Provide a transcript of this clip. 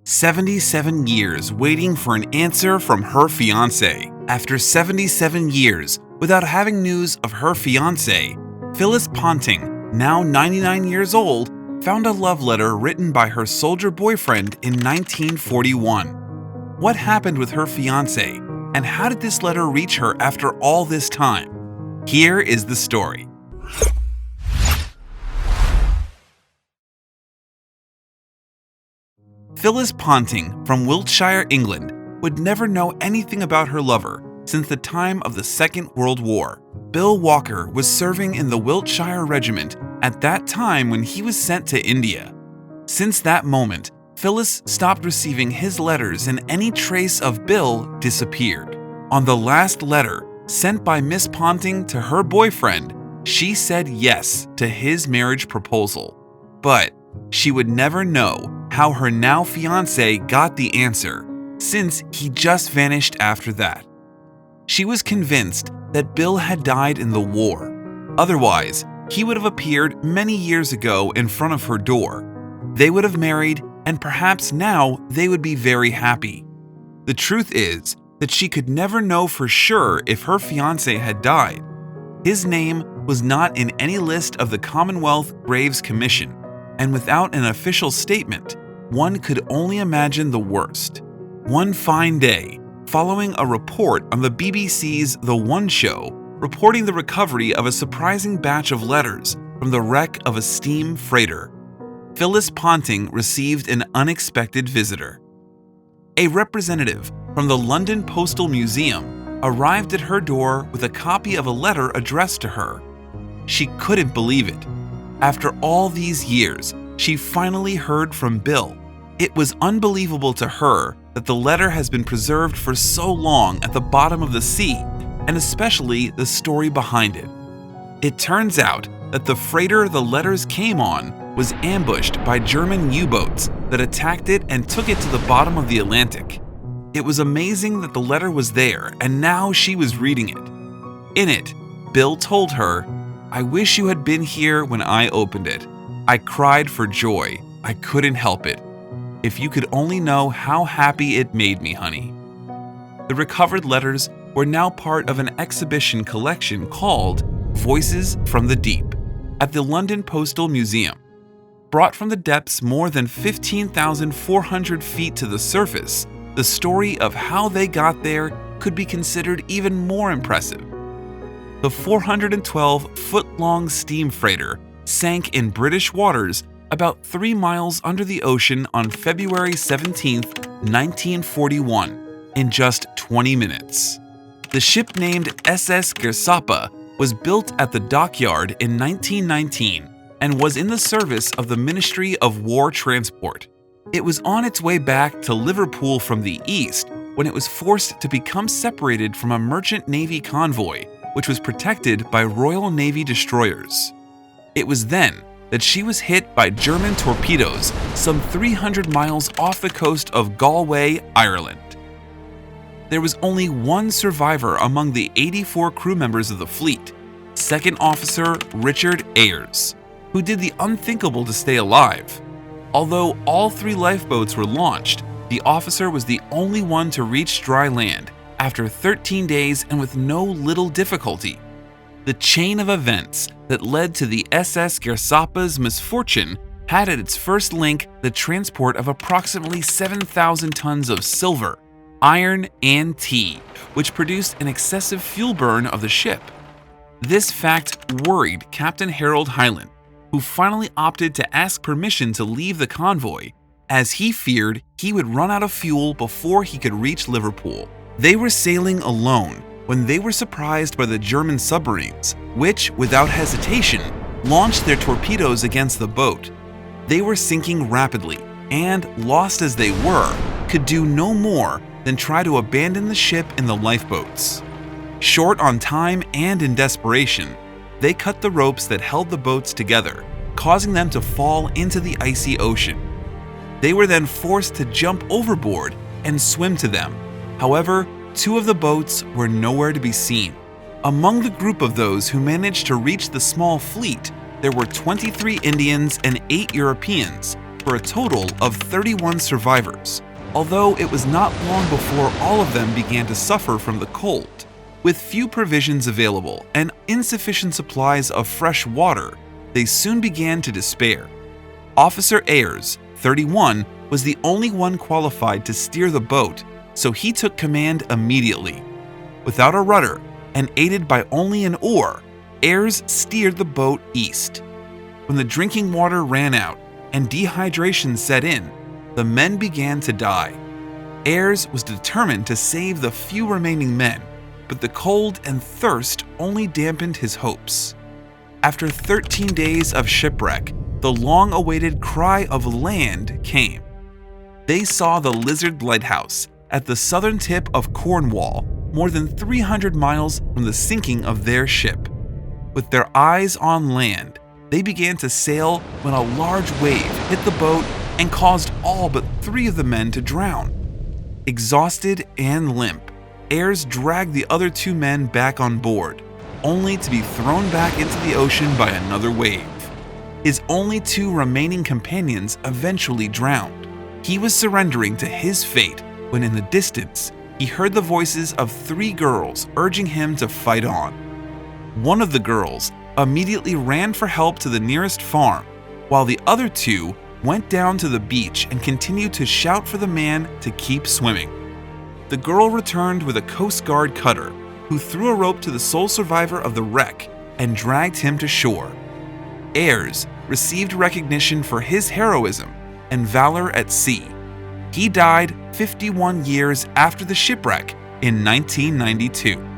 77 years waiting for an answer from her fiancé. After 77 years without having news of her fiancé, Phyllis Ponting, now 99 years old, found a love letter written by her soldier boyfriend in 1941. What happened with her fiancé, and how did this letter reach her after all this time? Here is the story. Phyllis Ponting from Wiltshire, England, would never know anything about her lover since the time of the Second World War. Bill Walker was serving in the Wiltshire Regiment at that time when he was sent to India. Since that moment, Phyllis stopped receiving his letters and any trace of Bill disappeared. On the last letter, sent by Miss Ponting to her boyfriend, she said yes to his marriage proposal. But she would never know how her now fiancé got the answer, since he just vanished after that. She was convinced that Bill had died in the war. Otherwise, he would have appeared many years ago in front of her door. They would have married, and perhaps now they would be very happy. The truth is that she could never know for sure if her fiancé had died. His name was not in any list of the Commonwealth Graves Commission, and without an official statement, one could only imagine the worst. One fine day, following a report on the BBC's The One Show, reporting the recovery of a surprising batch of letters from the wreck of a steam freighter, Phyllis Ponting received an unexpected visitor. A representative from the London Postal Museum arrived at her door with a copy of a letter addressed to her. She couldn't believe it. After all these years, she finally heard from Bill. It was unbelievable to her that the letter has been preserved for so long at the bottom of the sea, and especially the story behind it. It turns out that the freighter the letters came on was ambushed by German U-boats that attacked it and took it to the bottom of the Atlantic. It was amazing that the letter was there, and now she was reading it. In it, Bill told her, "I wish you had been here when I opened it. I cried for joy. I couldn't help it. If you could only know how happy it made me, honey." The recovered letters were now part of an exhibition collection called Voices from the Deep at the London Postal Museum. Brought from the depths more than 15,400 feet to the surface, the story of how they got there could be considered even more impressive. The 412-foot-long steam freighter sank in British waters about 3 miles under the ocean on February 17, 1941, in just 20 minutes. The ship named SS Gersapa was built at the dockyard in 1919 and was in the service of the Ministry of War Transport. It was on its way back to Liverpool from the east when it was forced to become separated from a merchant navy convoy, which was protected by Royal Navy destroyers. It was then that she was hit by German torpedoes some 300 miles off the coast of Galway, Ireland. There was only one survivor among the 84 crew members of the fleet, Second Officer Richard Ayres, who did the unthinkable to stay alive. Although all 3 lifeboats were launched, the officer was the only one to reach dry land after 13 days and with no little difficulty. The chain of events that led to the SS Gersapa's misfortune had at its first link the transport of approximately 7,000 tons of silver, iron, and tea, which produced an excessive fuel burn of the ship. This fact worried Captain Harold Hyland, who finally opted to ask permission to leave the convoy, as he feared he would run out of fuel before he could reach Liverpool. They were sailing alone when they were surprised by the German submarines, which, without hesitation, launched their torpedoes against the boat. They were sinking rapidly, and, lost as they were, could do no more than try to abandon the ship in the lifeboats. Short on time and in desperation, they cut the ropes that held the boats together, causing them to fall into the icy ocean. They were then forced to jump overboard and swim to them. However, 2 of the boats were nowhere to be seen. Among the group of those who managed to reach the small fleet, there were 23 Indians and 8 Europeans, for a total of 31 survivors, although it was not long before all of them began to suffer from the cold. With few provisions available and insufficient supplies of fresh water, they soon began to despair. Officer Ayres, 31, was the only one qualified to steer the boat, so he took command immediately. Without a rudder and aided by only an oar, Ayres steered the boat east. When the drinking water ran out and dehydration set in, the men began to die. Ayres was determined to save the few remaining men, but the cold and thirst only dampened his hopes. After 13 days of shipwreck, the long-awaited cry of land came. They saw the Lizard Lighthouse at the southern tip of Cornwall, more than 300 miles from the sinking of their ship. With their eyes on land, they began to sail when a large wave hit the boat and caused all but 3 of the men to drown. Exhausted and limp, Ayres dragged the other 2 men back on board, only to be thrown back into the ocean by another wave. His only 2 remaining companions eventually drowned. He was surrendering to his fate when in the distance, he heard the voices of 3 girls urging him to fight on. One of the girls immediately ran for help to the nearest farm, while the other 2 went down to the beach and continued to shout for the man to keep swimming. The girl returned with a Coast Guard cutter, who threw a rope to the sole survivor of the wreck and dragged him to shore. Ayres received recognition for his heroism and valor at sea. He died 51 years after the shipwreck in 1992.